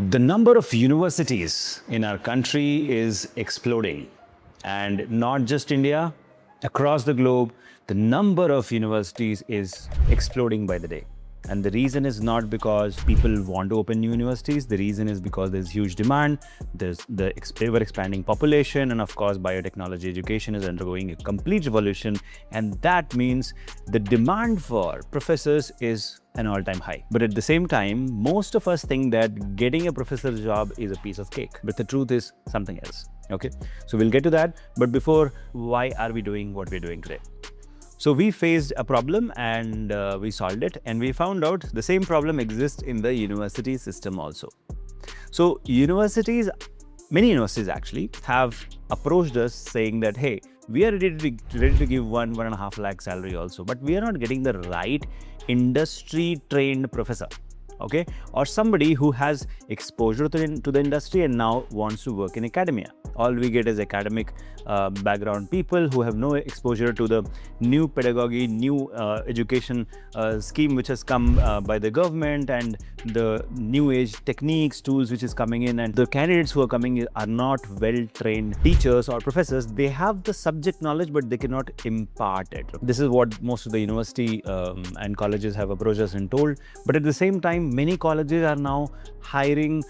The number of universities in our country is exploding, and not just India, across the globe, the number of universities is exploding by the day. And the reason is not because people want to open new universities. The reason is because there's huge demand, there's the ever-expanding population, and of course, biotechnology education is undergoing a complete revolution. And that means the demand for professors is an all-time high. But at the same time, most of us think that getting a professor's job is a piece of cake. But the truth is something else. Okay, so we'll get to that. But before, why are we doing what we're doing today? So we faced a problem and we solved it, and we found out the same problem exists in the university system also. So many universities actually have approached us saying that, hey, we are ready to give 1.5 lakh salary also, but we are not getting the right industry trained professor. Okay, or somebody who has exposure to the industry and now wants to work in academia. All we get is academic background people who have no exposure to the new pedagogy, new education scheme which has come by the government, and the new age techniques, tools which is coming in, and the candidates who are coming in are not well-trained teachers or professors. They have the subject knowledge, but they cannot impart it. This is what most of the university and colleges have approached us and told. But at the same time, many colleges are now hiring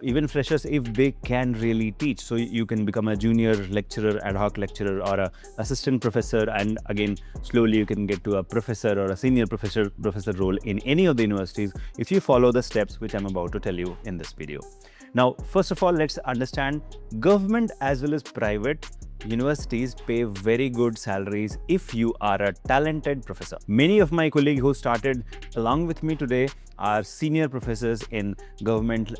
even freshers if they can really teach. So you can become a junior lecturer, ad hoc lecturer, or a assistant professor, and again slowly you can get to a professor or a senior professor role in any of the universities if you follow the steps which I'm about to tell you in this video. Now, first of all, let's understand government as well as private universities pay very good salaries if you are a talented professor. Many of my colleagues who started along with me today are senior professors in government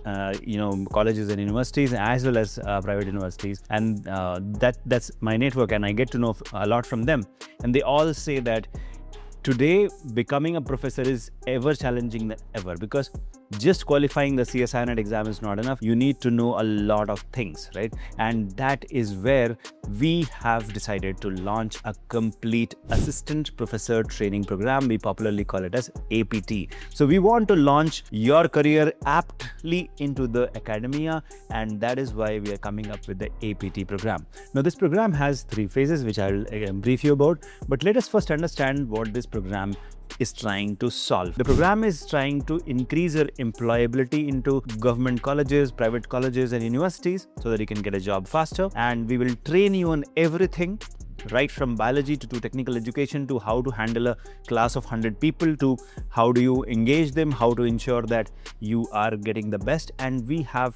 colleges and universities as well as private universities, and that's my network, and I get to know a lot from them. And they all say that today becoming a professor is ever challenging than ever, because just qualifying the CSIR-NET exam is not enough. You need to know a lot of things, right? And that is where we have decided to launch a complete assistant professor training program. We popularly call it as APT. So we want to launch your career aptly into the academia, and that is why we are coming up with the APT program. Now, this program has 3 phases, which I'll brief you about. But let us first understand what this program is trying to solve. The program is trying to increase your employability into government colleges, private colleges, and universities so that you can get a job faster. And we will train you on everything, right from biology to technical education, to how to handle a class of 100 people, to how do you engage them, how to ensure that you are getting the best. And we have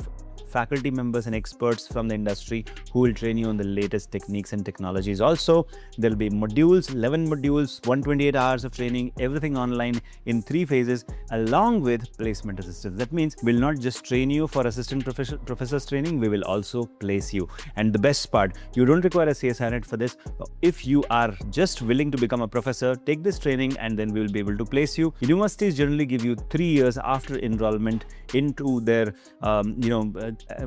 faculty members and experts from the industry who will train you on the latest techniques and technologies. Also, there'll be modules, 11 modules, 128 hours of training, everything online in 3 phases, along with placement assistance. That means we'll not just train you for assistant professors training, we will also place you. And the best part, you don't require a CSIR-NET for this. If you are just willing to become a professor, take this training and then we will be able to place you. Universities generally give you 3 years after enrollment into their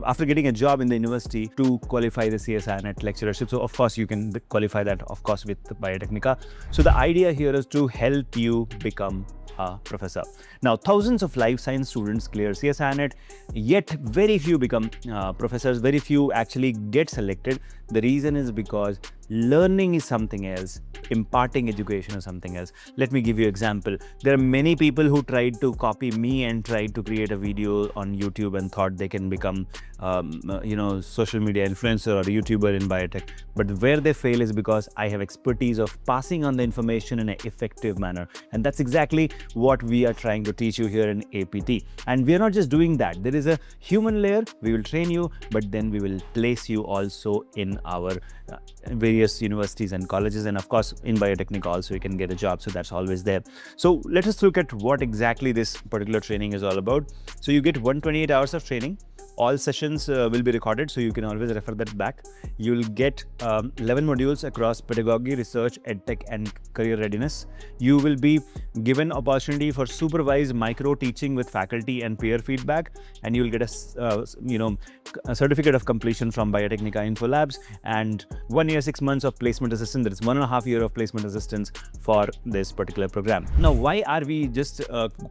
after getting a job in the university to qualify the CSIR-NET lecturership. So of course you can qualify that, of course, with Biotechnica. So the idea here is to help you become a professor. Now, thousands of life science students clear CSIR-NET, yet very few become professors, very few actually get selected. The reason is because learning is something else, imparting education is something else. Let me give you an example. There are many people who tried to copy me and tried to create a video on YouTube and thought they can become social media influencer or YouTuber in biotech. But where they fail is because I have expertise of passing on the information in an effective manner. And that's exactly what we are trying to teach you here in APT. And we are not just doing that. There is a human layer. We will train you, but then we will place you also in our various universities and colleges, and of course in Biotechnica also you can get a job, so that's always there. So let us look at what exactly this particular training is all about. So you get 128 hours of training. All sessions will be recorded, so you can always refer that back. You'll get 11 modules across pedagogy, research, edtech, and career readiness. You will be given opportunity for supervised micro teaching with faculty and peer feedback, and you'll get a certificate of completion from Biotechnica Info Labs, and 1 year 6 months of placement assistance. That is 1.5 years of placement assistance for this particular program. Now, why are we just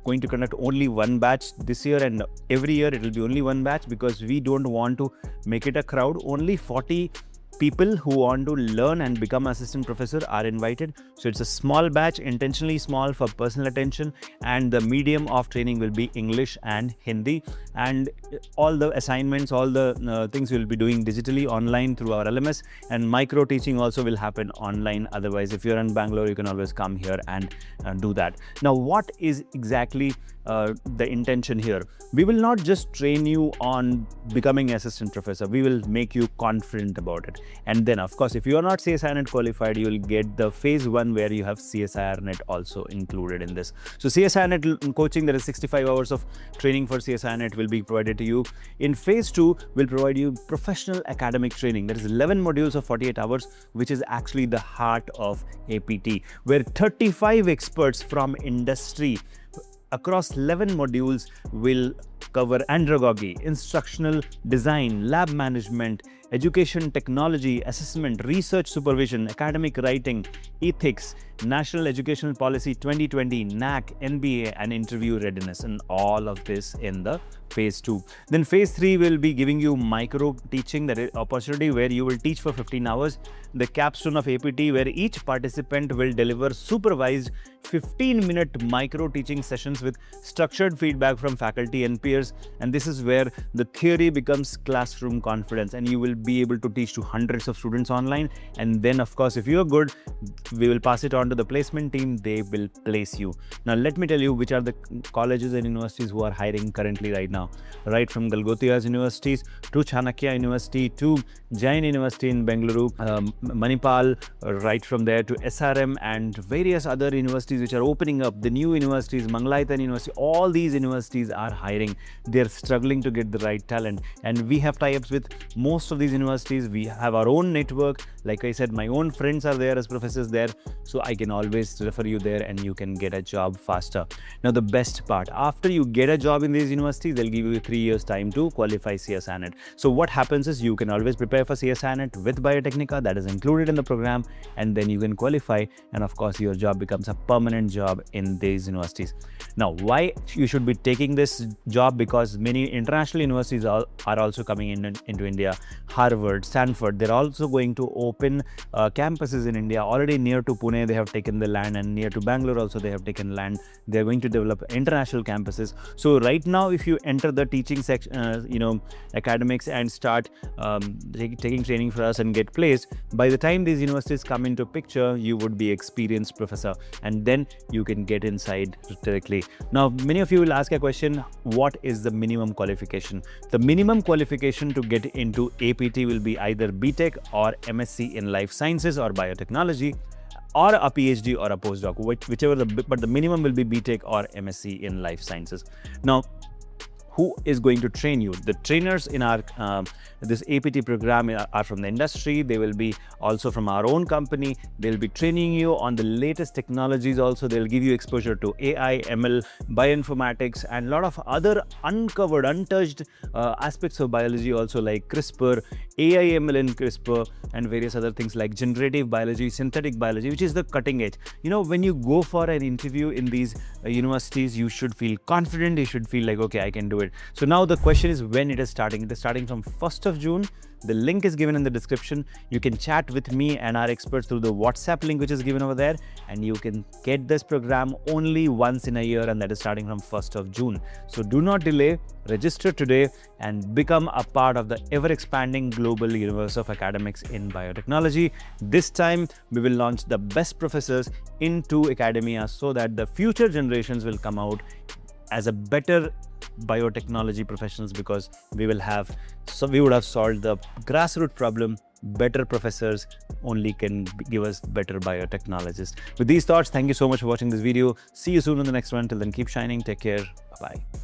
going to conduct only one batch this year, and every year it will be only one batch? Because we don't want to make it a crowd. Only 40 people who want to learn and become assistant professor are invited. So it's a small batch, intentionally small for personal attention, and the medium of training will be English and Hindi, and all the assignments, all the things we'll be doing digitally online through our LMS, and micro teaching also will happen online. Otherwise, if you're in Bangalore, you can always come here and do that. Now, what is exactly the intention here? We will not just train you on becoming assistant professor. We will make you confident about it. And then, of course, if you are not CSIR-NET qualified, you will get the phase 1 where you have CSIR-NET also included in this. So CSIR-NET coaching, there is 65 hours of training for CSIR-NET will be provided to you. In phase 2, we'll provide you professional academic training. There is 11 modules of 48 hours, which is actually the heart of APT, where 35 experts from industry across 11 modules will cover andragogy, instructional design, lab management, education technology, assessment, research supervision, academic writing, ethics, National Educational Policy 2020, NAC, NBA, and interview readiness, and all of this in the phase 2. Then phase 3 will be giving you micro teaching, that is opportunity where you will teach for 15 hours. The capstone of APT, where each participant will deliver supervised 15-minute micro teaching sessions with structured feedback from faculty and peers. And this is where the theory becomes classroom confidence, and you will be able to teach to hundreds of students online. And then, of course, if you are good, we will pass it on to the placement team. They will place you. Now, let me tell you which are the colleges and universities who are hiring currently right now. Right from Galgotia's universities to Chanakya University to Jain University in Bengaluru, Manipal, right from there to SRM and various other universities which are opening up. The new universities, Mangalaitan University, all these universities are hiring. They're struggling to get the right talent, and we have tie-ups with most of these universities. We have our own network. Like I said, my own friends are there as professors there, so I can always refer you there and you can get a job faster. Now, the best part, after you get a job in these universities, they'll give you 3 years time to qualify CSIR-NET. So what happens is you can always prepare for CSIR-NET with Biotechnica, that is included in the program, and then you can qualify, and of course your job becomes a permanent job in these universities. Now, why you should be taking this job? Because many international universities are also coming into India. Harvard, Stanford, they're also going to open campuses in India. Already near to Pune, they have taken the land, and near to Bangalore also they have taken land. They're going to develop international campuses. So right now, if you enter the teaching section, academics, and start taking training for us and get placed, by the time these universities come into picture, you would be experienced professor, and then you can get inside directly. Now, many of you will ask a question, what is the minimum qualification? The minimum qualification to get into APT will be either BTech or MSc in Life Sciences or Biotechnology, or a PhD or a postdoc, whichever, but the minimum will be BTech or MSc in Life Sciences. Now, who is going to train you? The trainers in our this APT program are from the industry. They will be also from our own company. They'll be training you on the latest technologies also. They'll give you exposure to AI, ML, bioinformatics, and a lot of other uncovered, untouched aspects of biology also, like CRISPR, AI, ML and CRISPR, and various other things like generative biology, synthetic biology, which is the cutting edge. When you go for an interview in these universities, you should feel confident. You should feel like, okay, I can do it. So now the question is when it is starting. It is starting from 1st of June. The link is given in the description. You can chat with me and our experts through the WhatsApp link which is given over there, and you can get this program only once in a year, and that is starting from 1st of June. So do not delay. Register today and become a part of the ever-expanding global universe of academics in biotechnology. This time, we will launch the best professors into academia so that the future generations will come out as a better biotechnology professionals, because we would have solved the grassroots problem. Better professors only can give us better biotechnologists. With these thoughts, thank you so much for watching this video. See you soon in the next one. Till then, keep shining. Take care. Bye-bye.